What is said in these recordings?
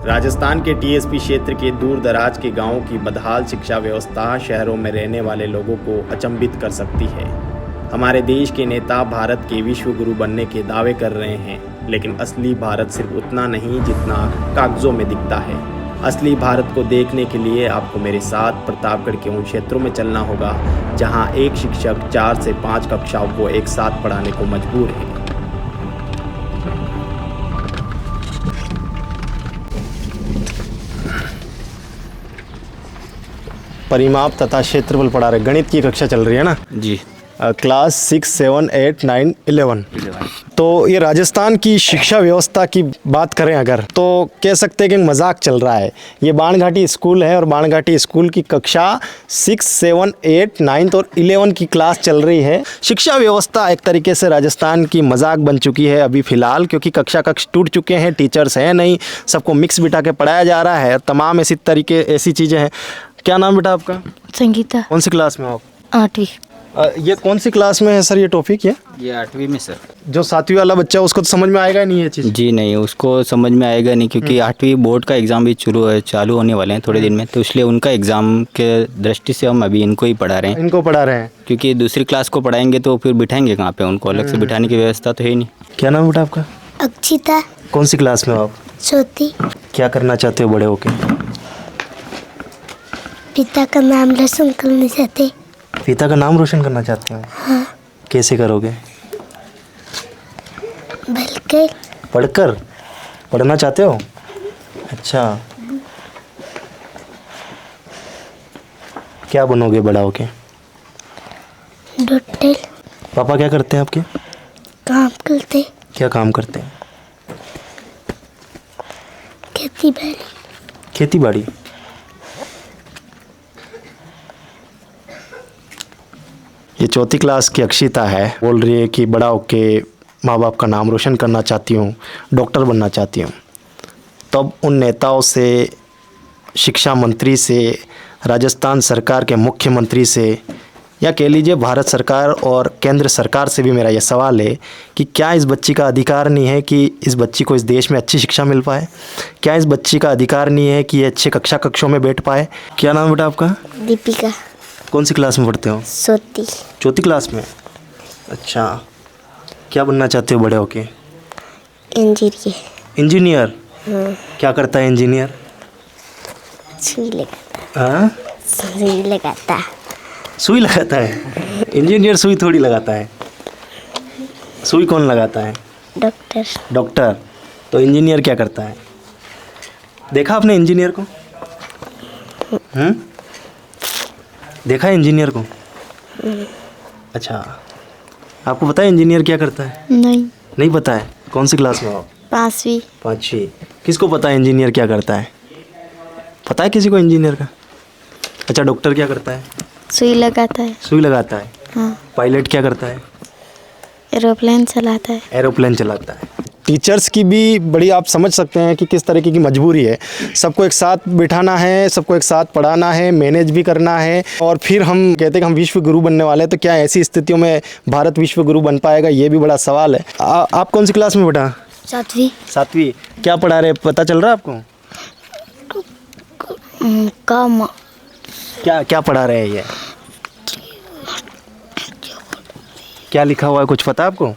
राजस्थान के टीएसपी क्षेत्र के दूर दराज के गांवों की बदहाल शिक्षा व्यवस्था शहरों में रहने वाले लोगों को अचंभित कर सकती है। हमारे देश के नेता भारत के विश्व गुरु बनने के दावे कर रहे हैं, लेकिन असली भारत सिर्फ उतना नहीं जितना कागजों में दिखता है। असली भारत को देखने के लिए आपको मेरे साथ प्रतापगढ़ के उन क्षेत्रों में चलना होगा जहां एक शिक्षक 4 से 5 कक्षाओं को एक साथ पढ़ाने को मजबूर है। परिमाप तथा क्षेत्रफल पढ़ा रहे, गणित की कक्षा चल रही है ना जी। क्लास 6, 7, 8, 9, 11। तो ये राजस्थान की शिक्षा व्यवस्था की बात करें अगर, तो कह सकते हैं कि मजाक चल रहा है। ये बाणघाटी स्कूल है और बाणघाटी स्कूल की कक्षा 6, 7, 8, 9 और 11 की क्लास चल रही है। शिक्षा व्यवस्था एक तरीके से राजस्थान की मजाक बन चुकी है अभी फ़िलहाल, क्योंकि कक्षा कक्ष टूट चुके हैं, टीचर्स हैं नहीं, सबको मिक्स बिठा के पढ़ाया जा रहा है, तमाम ऐसी चीज़ें हैं। क्या नाम बेटा आपका? संगीता। कौन सी क्लास में हो आप? 8वीं। ये कौन सी क्लास में है सर ये टॉपिक? ये 8वीं में सर। जो 7वीं वाला बच्चा है उसको तो समझ में आएगा नहीं ये चीज़? जी नहीं, उसको समझ में आएगा नहीं, क्योंकि 8वीं बोर्ड का एग्ज़ाम भी चालू होने वाले हैं थोड़े दिन में, तो इसलिए उनका एग्ज़ाम के दृष्टि से हम अभी इनको ही पढ़ा रहे हैं। इनको पढ़ा रहे हैं क्योंकि दूसरी क्लास को पढ़ाएंगे तो फिर बिठाएंगे कहाँ पे, उनको अलग से बिठाने की व्यवस्था तो है ही नहीं। क्या नाम बेटा आपका? अक्षिता। कौन सी क्लास में हो आप? चौथी। क्या करना चाहते हो बड़े होके? पिता का नाम रोशन करना चाहते। पिता का नाम रोशन करना चाहते हो? हाँ। कैसे करोगे? बल्कि पढ़कर पढ़ना चाहते हो? अच्छा, क्या बनोगे बड़ा होके? डॉक्टर। पापा क्या करते हैं आपके? काम करते। क्या काम करते हैं? खेती बाड़ी। खेती बाड़ी। ये चौथी क्लास की अक्षिता है, बोल रही है कि बड़ा होके माँ बाप का नाम रोशन करना चाहती हूँ, डॉक्टर बनना चाहती हूँ। तब उन नेताओं से, शिक्षा मंत्री से, राजस्थान सरकार के मुख्यमंत्री से, या कह लीजिए भारत सरकार और केंद्र सरकार से भी मेरा यह सवाल है कि क्या इस बच्ची का अधिकार नहीं है कि इस बच्ची को इस देश में अच्छी शिक्षा मिल पाए? क्या इस बच्ची का अधिकार नहीं है कि ये अच्छे कक्षों में बैठ पाए? क्या नाम बेटा आपका? दीपिका। कौन सी क्लास में पढ़ते हो? चौथी। चौथी क्लास में। अच्छा, क्या बनना चाहते हो बड़े होके? इंजीनियर। इंजीनियर? क्या करता है इंजीनियर? सुई लगाता। हाँ? सुई लगाता। सुई लगाता है? इंजीनियर सुई थोड़ी लगाता है। सुई कौन लगाता है? डॉक्टर। डॉक्टर। तो इंजीनियर क्या करता है? देखा आपने इंजीनियर को? देखा है इंजीनियर को? अच्छा, आपको पता है इंजीनियर क्या करता है? नहीं। नहीं पता है? कौन सी क्लास में हो? 5वीं। 5वीं। किसको पता है इंजीनियर क्या करता है? पता है किसी को इंजीनियर का? अच्छा, डॉक्टर क्या करता है? सुई लगाता है। सुई लगाता है। हाँ। पायलट क्या करता है? एरोप्लेन चलाता है। एरोप्लेन चलाता है। टीचर्स की भी बड़ी, आप समझ सकते हैं कि किस तरीके की मजबूरी है। सबको एक साथ बिठाना है, सबको एक साथ पढ़ाना है, मैनेज भी करना है, और फिर हम कहते हैं कि हम विश्व गुरु बनने वाले हैं, तो क्या ऐसी स्थितियों में भारत विश्व गुरु बन पाएगा? ये भी बड़ा सवाल है। आप कौन सी क्लास में बेटा? 7वीं। 7वीं। क्या पढ़ा रहे, पता चल रहा है आपको? काम। क्या पढ़ा रहे हैं ये? क्या लिखा हुआ है, कुछ पता है आपको?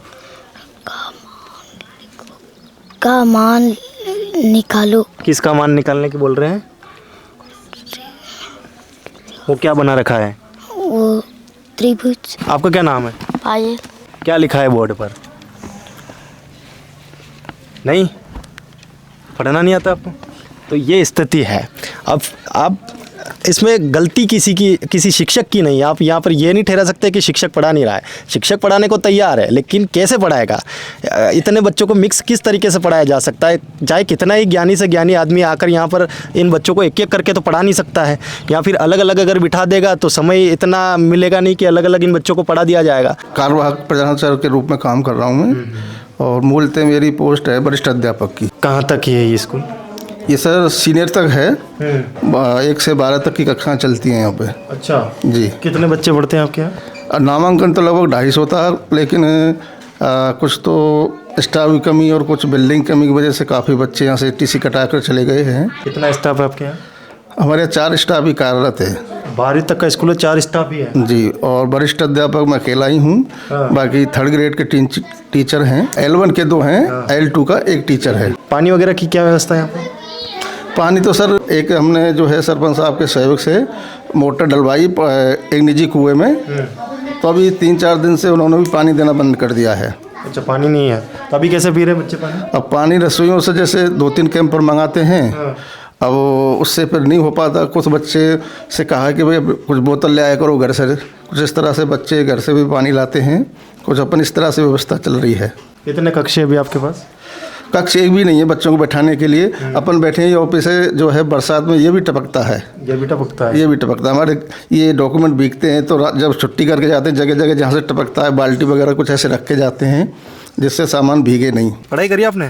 का मान निकालो। किसका मान निकालने की बोल रहे हैं? वो क्या बना रखा है? वो त्रिभुज। आपका क्या नाम है? पायल। क्या लिखा है बोर्ड पर? नहीं पढ़ना नहीं आता आपको? तो ये स्थिति है। अब इसमें गलती किसी शिक्षक की नहीं है। आप यहाँ पर ये नहीं ठहरा सकते कि शिक्षक पढ़ा नहीं रहा है। शिक्षक पढ़ाने को तैयार है, लेकिन कैसे पढ़ाएगा? इतने बच्चों को मिक्स किस तरीके से पढ़ाया जा सकता है? चाहे कितना ही ज्ञानी से ज्ञानी आदमी आकर यहाँ पर इन बच्चों को एक एक करके तो पढ़ा नहीं सकता है, या फिर अलग अलग अगर बिठा देगा तो समय इतना मिलेगा नहीं कि अलग अलग इन बच्चों को पढ़ा दिया जाएगा। कार्यवाहक प्रधानाचार्य के रूप में काम कर रहा हूँ मैं, और मूलतः मेरी पोस्ट है वरिष्ठ अध्यापक की। कहाँ तक है ये स्कूल? ये सर सीनियर तक है, 1 से 12 तक की कक्षाएं चलती हैं यहाँ पे। अच्छा जी। कितने बच्चे पढ़ते हैं आपके यहाँ? नामांकन तो लगभग 250 था, लेकिन कुछ तो स्टाफ की कमी और कुछ बिल्डिंग कमी की वजह से काफ़ी बच्चे यहाँ से टीसी कटा कर चले गए हैं। कितना स्टाफ है आपके यहाँ? हमारे यहाँ 4 स्टाफ ही कार्यरत है 12वीं तक का स्कूल है, 4 स्टाफ ही है। जी, और वरिष्ठ अध्यापक मैं अकेला ही हूँ। बाकी 3rd ग्रेड के टीचर हैं, L1 के 2 हैं, L2 का 1 टीचर है। पानी वगैरह की क्या व्यवस्था है यहाँ पर? पानी तो सर एक हमने जो है सरपंच साहब के सहयोग से मोटर डलवाई एक निजी कुएं में, तो अभी 3-4 दिन से उन्होंने भी पानी देना बंद कर दिया है। अच्छा, पानी नहीं है तो अभी कैसे पी रहे बच्चे पानी? अब पानी रसोइयों से जैसे 2-3 कैंपर मंगाते हैं, अब उससे फिर नहीं हो पाता। कुछ बच्चे से कहा कि भाई कुछ बोतल ले आया करो घर से, कुछ इस तरह से बच्चे घर से भी पानी लाते हैं, कुछ अपन इस तरह से व्यवस्था चल रही है। कितने कक्षे अभी आपके पास? कक्ष एक भी नहीं है बच्चों को बैठाने के लिए। अपन बैठे हैं, ऑफिस से जो है बरसात में ये भी टपकता है, ये भी टपकता है। ये भी टपकता है। हमारे ये डॉक्यूमेंट बिकते हैं तो जब छुट्टी करके जाते हैं, जगह जगह जहाँ से टपकता है बाल्टी वगैरह कुछ ऐसे रख के जाते हैं जिससे सामान भीगे नहीं। पढ़ाई करी आपने?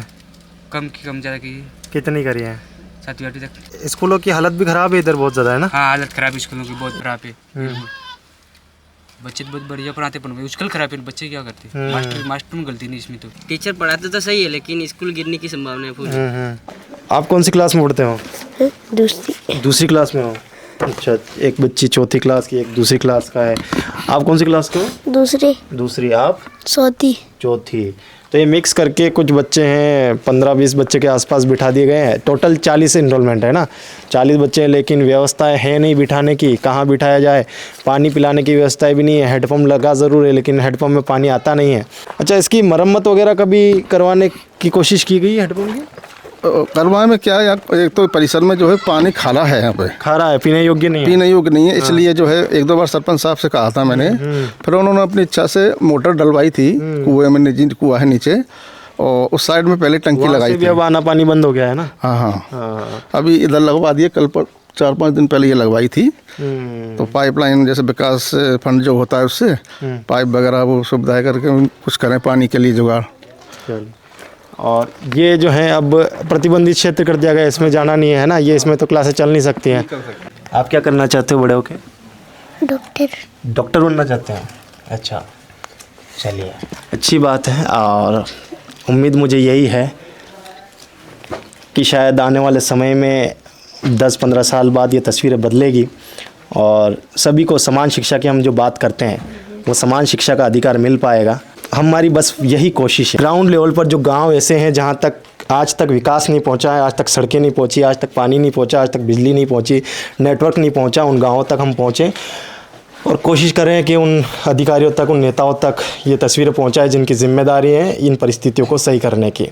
कम ज़्यादा की, कितनी करी है? 7वीं 8वीं तक। स्कूलों की हालत भी खराब है इधर, बहुत ज़्यादा है ना? हाँ, हालत खराब है स्कूलों की, बहुत खराब है। बच्चे तो बहुत बढ़िया पढ़ाते, पर मुश्किल खराब है, बच्चे क्या करते? मास्टर में गलती नहीं इसमें तो। टीचर पढ़ाते तो सही है, लेकिन स्कूल गिरने की संभावना है पूरी। आप कौन सी क्लास में पढ़ते हो? दूसरी। दूसरी क्लास में हो? अच्छा, एक बच्ची 4थी क्लास की, एक दूसरी क्लास का है। आप कौन सी क्लास के हो? दूसरी। दूसरी। आप? चौथी। चौथी। तो ये मिक्स करके कुछ बच्चे हैं, 15-20 बच्चे के आसपास बिठा दिए गए हैं। टोटल 40 इनरोलमेंट है ना, 40 बच्चे हैं, लेकिन व्यवस्था है नहीं बिठाने की। कहाँ बिठाया जाए? पानी पिलाने की व्यवस्था भी नहीं है। हेडपम्प लगा ज़रूर है, लेकिन हेडपम्प में पानी आता नहीं है। अच्छा, इसकी मरम्मत वगैरह कभी करवाने की कोशिश की गई है हेडपम्प की? करवाए में क्या यार, एक तो परिसर में जो है पानी खारा है, यहाँ पे खारा है, पीने योग्य नहीं है। पीने योग्य नहीं है, इसलिए जो है 1-2 बार सरपंच साहब से कहा था मैंने। फिर उन्होंने अपनी इच्छा से मोटर डलवाई थी कुएं में, निजी कुआं है नीचे, और उस साइड में पहले टंकी लगाई थी। अब आना पानी बंद हो गया है ना? हाँ, अभी इधर लगवा दिए, कल पर 4-5 दिन पहले ये लगवाई थी। तो पाइपलाइन जैसे विकास फंड जो होता है उससे पाइप वगैरह वो सुविधाएं करके कुछ करें पानी के लिए जुगाड़। और ये जो है अब प्रतिबंधित क्षेत्र कर दिया गया, इसमें जाना नहीं है ना, ये इसमें तो क्लासें चल नहीं सकती हैं। आप क्या करना चाहते हो बड़े होके? डॉक्टर। डॉक्टर बनना चाहते हैं? अच्छा, चलिए, अच्छी बात है। और उम्मीद मुझे यही है कि शायद आने वाले समय में 10-15 साल बाद ये तस्वीरें बदलेगी और सभी को समान शिक्षा की हम जो बात करते हैं वो समान शिक्षा का अधिकार मिल पाएगा। हमारी बस यही कोशिश है। ग्राउंड लेवल पर जो गांव ऐसे हैं जहां तक आज तक विकास नहीं पहुंचा है, आज तक सड़कें नहीं पहुंची, आज तक पानी नहीं पहुंचा, आज तक बिजली नहीं पहुंची, नेटवर्क नहीं पहुंचा, उन गांवों तक हम पहुंचें और कोशिश करें कि उन अधिकारियों तक, उन नेताओं तक ये तस्वीरें पहुंचाएं जिनकी जिम्मेदारी है इन परिस्थितियों को सही करने की।